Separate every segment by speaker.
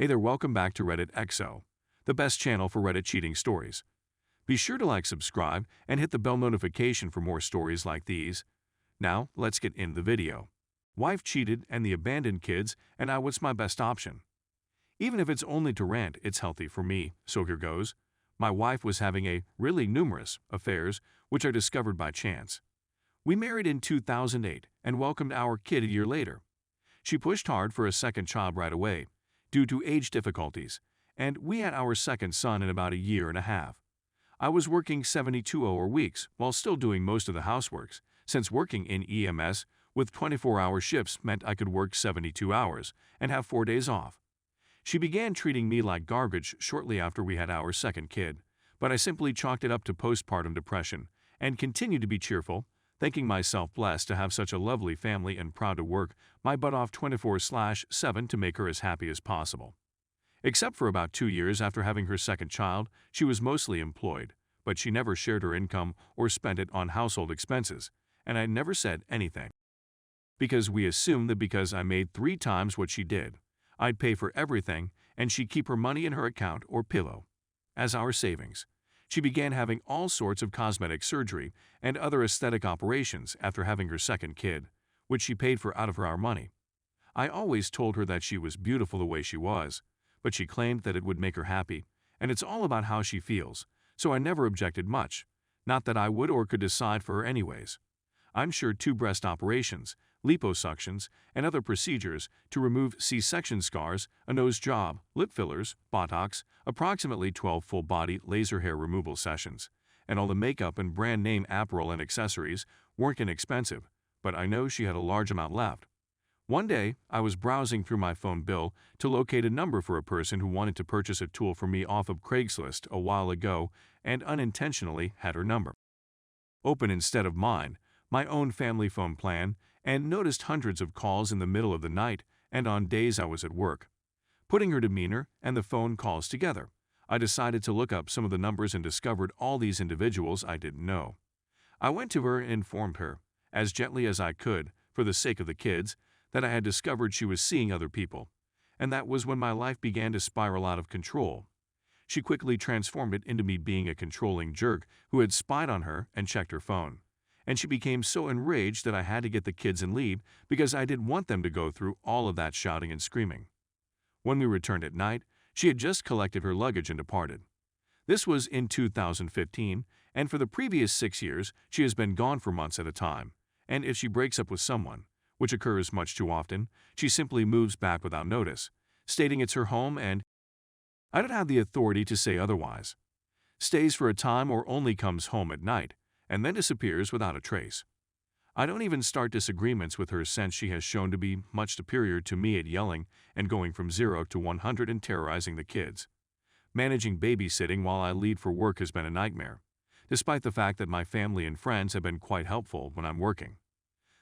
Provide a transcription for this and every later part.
Speaker 1: Hey there, welcome back to Reddit XO, the best channel for Reddit cheating stories. Be sure to like, subscribe, and hit the bell notification for more stories like these. Now, let's get into the video. Wife cheated and the abandoned kids, and now what's my best option? Even if it's only to rant, it's healthy for me, so here goes. My wife was having really numerous affairs, which I discovered by chance. We married in 2008 and welcomed our kid a year later. She pushed hard for a second child right away, due to age difficulties, and we had our second son in about a year and a half. I was working 72-hour weeks while still doing most of the houseworks, since working in EMS with 24-hour shifts meant I could work 72 hours and have 4 days off. She began treating me like garbage shortly after we had our second kid, but I simply chalked it up to postpartum depression and continued to be cheerful, thinking myself blessed to have such a lovely family and proud to work my butt off 24/7 to make her as happy as possible. Except for about 2 years after having her second child, she was mostly employed, but she never shared her income or spent it on household expenses, and I never said anything. Because we assumed that because I made 3 times what she did, I'd pay for everything and she'd keep her money in her account or pillow as our savings. She began having all sorts of cosmetic surgery and other aesthetic operations after having her second kid, which she paid for out of our money. I always told her that she was beautiful the way she was, but she claimed that it would make her happy, and it's all about how she feels, so I never objected much, not that I would or could decide for her anyways. I'm sure 2 breast operations, liposuctions, and other procedures to remove C-section scars, a nose job, lip fillers, Botox, approximately 12 full-body laser hair removal sessions, and all the makeup and brand-name apparel and accessories weren't inexpensive, but I know she had a large amount left. One day, I was browsing through my phone bill to locate a number for a person who wanted to purchase a tool for me off of Craigslist a while ago and unintentionally had her number open instead of mine, my own family phone plan, and noticed hundreds of calls in the middle of the night and on days I was at work. Putting her demeanor and the phone calls together, I decided to look up some of the numbers and discovered all these individuals I didn't know. I went to her and informed her, as gently as I could, for the sake of the kids, that I had discovered she was seeing other people, and that was when my life began to spiral out of control. She quickly transformed it into me being a controlling jerk who had spied on her and checked her phone. And she became so enraged that I had to get the kids and leave because I didn't want them to go through all of that shouting and screaming. When we returned at night, she had just collected her luggage and departed. This was in 2015, and for the previous 6 years, she has been gone for months at a time, and if she breaks up with someone, which occurs much too often, she simply moves back without notice, stating it's her home and I don't have the authority to say otherwise. Stays for a time or only comes home at night, and then disappears without a trace. I don't even start disagreements with her since she has shown to be much superior to me at yelling and going from 0 to 100 and terrorizing the kids. Managing babysitting while I leave for work has been a nightmare, despite the fact that my family and friends have been quite helpful when I'm working.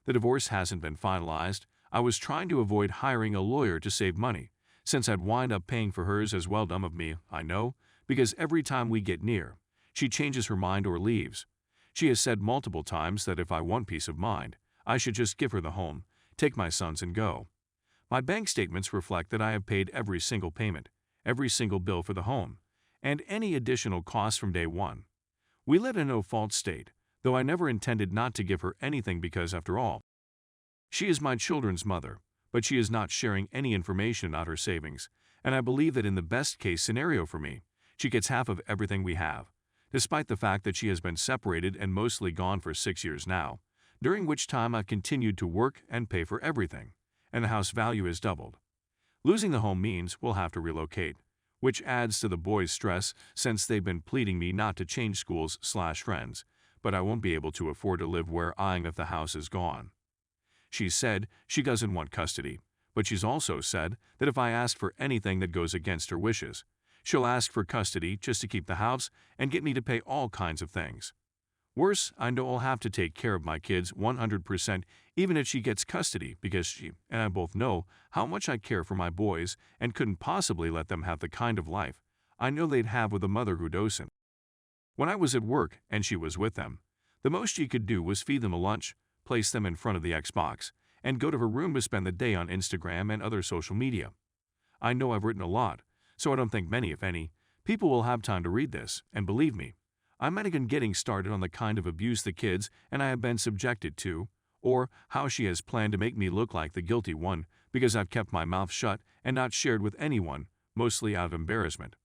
Speaker 1: The divorce hasn't been finalized. I was trying to avoid hiring a lawyer to save money, since I'd wind up paying for hers as well. Dumb of me, I know, because every time we get near, she changes her mind or leaves. She has said multiple times that if I want peace of mind, I should just give her the home, take my sons and go. My bank statements reflect that I have paid every single payment, every single bill for the home, and any additional costs from day one. We live in a no-fault state, though I never intended not to give her anything because, after all, she is my children's mother, but she is not sharing any information about her savings, and I believe that in the best-case scenario for me, she gets half of everything we have, despite the fact that she has been separated and mostly gone for 6 years now, during which time I've continued to work and pay for everything, and the house value has doubled. Losing the home means we'll have to relocate, which adds to the boys' stress since they've been pleading me not to change schools/friends, but I won't be able to afford to live where I am if the house is gone. She said she doesn't want custody, but she's also said that if I ask for anything that goes against her wishes, she'll ask for custody just to keep the house and get me to pay all kinds of things. Worse, I know I'll have to take care of my kids 100% even if she gets custody because she and I both know how much I care for my boys and couldn't possibly let them have the kind of life I know they'd have with a mother who doesn't. When I was at work and she was with them, the most she could do was feed them a lunch, place them in front of the Xbox, and go to her room to spend the day on Instagram and other social media. I know I've written a lot, so I don't think many, if any, people will have time to read this, and believe me, I'm not even getting started on the kind of abuse the kids and I have been subjected to, or how she has planned to make me look like the guilty one because I've kept my mouth shut and not shared with anyone, mostly out of embarrassment.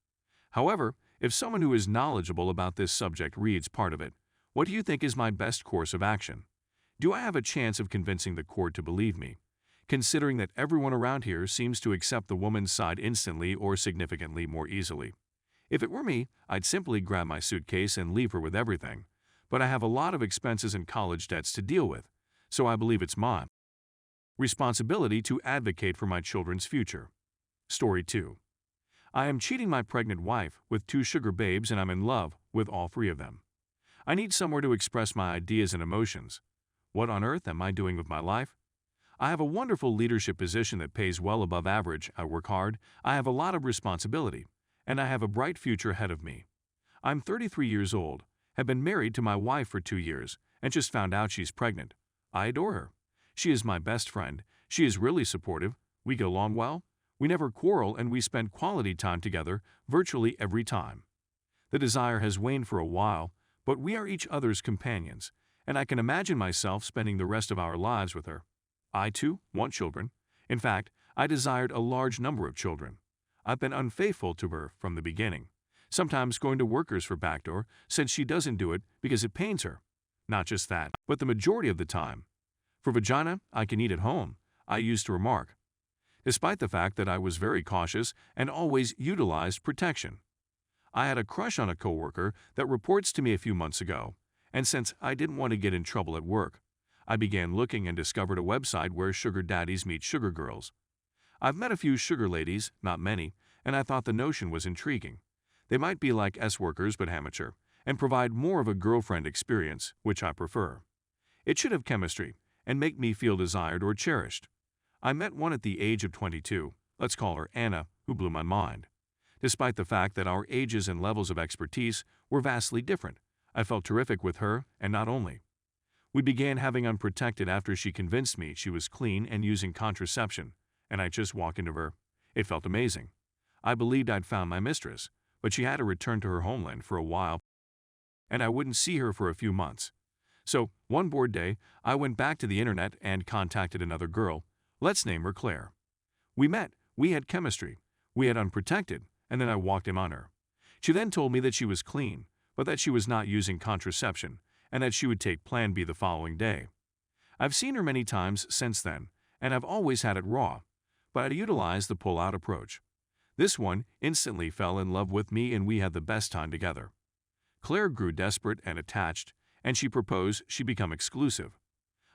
Speaker 1: However, if someone who is knowledgeable about this subject reads part of it, what do you think is my best course of action? Do I have a chance of convincing the court to believe me, considering that everyone around here seems to accept the woman's side instantly or significantly more easily? If it were me, I'd simply grab my suitcase and leave her with everything, but I have a lot of expenses and college debts to deal with, so I believe it's my responsibility to advocate for my children's future. Story 2. I am cheating my pregnant wife with 2 sugar babes and I'm in love with all 3 of them. I need somewhere to express my ideas and emotions. What on earth am I doing with my life? I have a wonderful leadership position that pays well above average, I work hard, I have a lot of responsibility, and I have a bright future ahead of me. I'm 33 years old, have been married to my wife for 2 years, and just found out she's pregnant. I adore her. She is my best friend, she is really supportive, we get along well, we never quarrel and we spend quality time together virtually every time. The desire has waned for a while, but we are each other's companions, and I can imagine myself spending the rest of our lives with her. I, too, want children. In fact, I desired a large number of children. I've been unfaithful to her from the beginning, sometimes going to workers for backdoor since she doesn't do it because it pains her. Not just that, but the majority of the time. For vagina, I can eat at home, I used to remark, despite the fact that I was very cautious and always utilized protection. I had a crush on a coworker that reports to me a few months ago, and since I didn't want to get in trouble at work, I began looking and discovered a website where sugar daddies meet sugar girls. I've met a few sugar ladies, not many, and I thought the notion was intriguing. They might be like S-workers but amateur, and provide more of a girlfriend experience, which I prefer. It should have chemistry, and make me feel desired or cherished. I met one at the age of 22, let's call her Anna, who blew my mind. Despite the fact that our ages and levels of expertise were vastly different, I felt terrific with her, and not only. We began having unprotected after she convinced me she was clean and using contraception, and I just walked into her. It felt amazing. I believed I'd found my mistress, but she had to return to her homeland for a while, and I wouldn't see her for a few months. So, one bored day, I went back to the internet and contacted another girl. Let's name her Claire. We met, we had chemistry, we had unprotected, and then I walked in on her. She then told me that she was clean, but that she was not using contraception, and that she would take Plan B the following day. I've seen her many times since then, and I've always had it raw, but I utilized the pull-out approach. This one instantly fell in love with me and we had the best time together. Claire grew desperate and attached, and she proposed she become exclusive.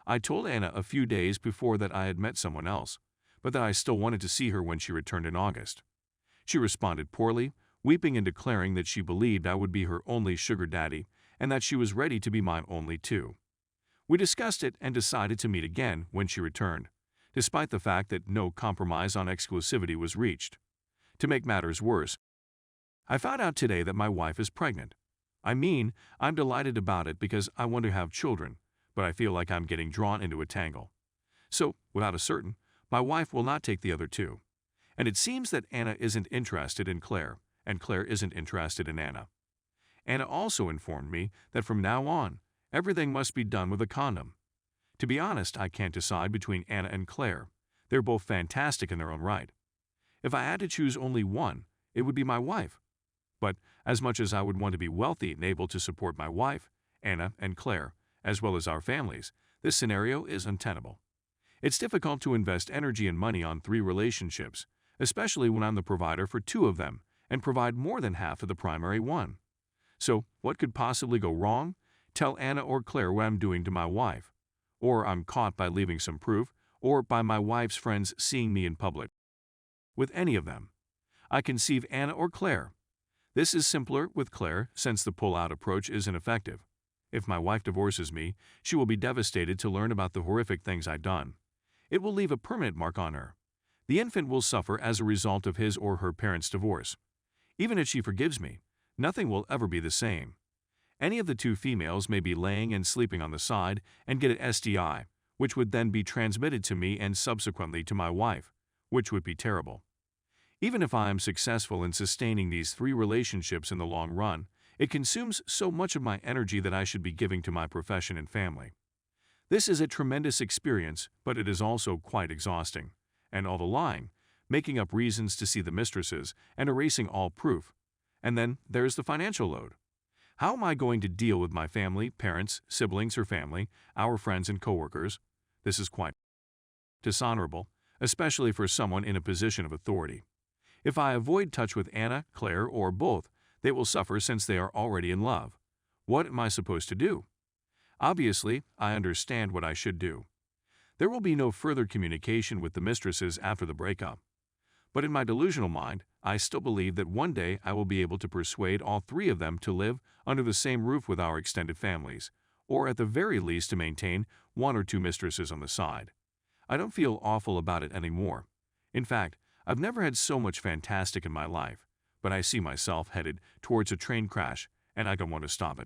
Speaker 1: I told Anna a few days before that I had met someone else, but that I still wanted to see her when she returned in August. She responded poorly, weeping and declaring that she believed I would be her only sugar daddy and that she was ready to be mine only too. We discussed it and decided to meet again when she returned, despite the fact that no compromise on exclusivity was reached. To make matters worse, I found out today that my wife is pregnant. I mean, I'm delighted about it because I want to have children, but I feel like I'm getting drawn into a tangle. So, without a certain, my wife will not take the other 2. And it seems that Anna isn't interested in Claire, and Claire isn't interested in Anna. Anna also informed me that from now on, everything must be done with a condom. To be honest, I can't decide between Anna and Claire. They're both fantastic in their own right. If I had to choose only one, it would be my wife. But as much as I would want to be wealthy and able to support my wife, Anna, and Claire, as well as our families, this scenario is untenable. It's difficult to invest energy and money on 3 relationships, especially when I'm the provider for 2 of them and provide more than half of the primary one. So, what could possibly go wrong? Tell Anna or Claire what I'm doing to my wife. Or I'm caught by leaving some proof, or by my wife's friends seeing me in public. With any of them, I conceive Anna or Claire. This is simpler with Claire since the pull-out approach is ineffective. If my wife divorces me, she will be devastated to learn about the horrific things I've done. It will leave a permanent mark on her. The infant will suffer as a result of his or her parents' divorce. Even if she forgives me, nothing will ever be the same. Any of the 2 females may be laying and sleeping on the side and get an STI, which would then be transmitted to me and subsequently to my wife, which would be terrible. Even if I am successful in sustaining these 3 relationships in the long run, it consumes so much of my energy that I should be giving to my profession and family. This is a tremendous experience, but it is also quite exhausting. And all the lying, making up reasons to see the mistresses, and erasing all proof. And then there's the financial load. How am I going to deal with my family, parents, siblings or family, our friends and coworkers? This is quite dishonorable, especially for someone in a position of authority. If I avoid touch with Anna, Claire, or both, they will suffer since they are already in love. What am I supposed to do? Obviously, I understand what I should do. There will be no further communication with the mistresses after the breakup. But in my delusional mind, I still believe that one day I will be able to persuade all 3 of them to live under the same roof with our extended families, or at the very least to maintain 1 or 2 mistresses on the side. I don't feel awful about it anymore. In fact, I've never had so much fantastic in my life, but I see myself headed towards a train crash, and I don't want to stop it.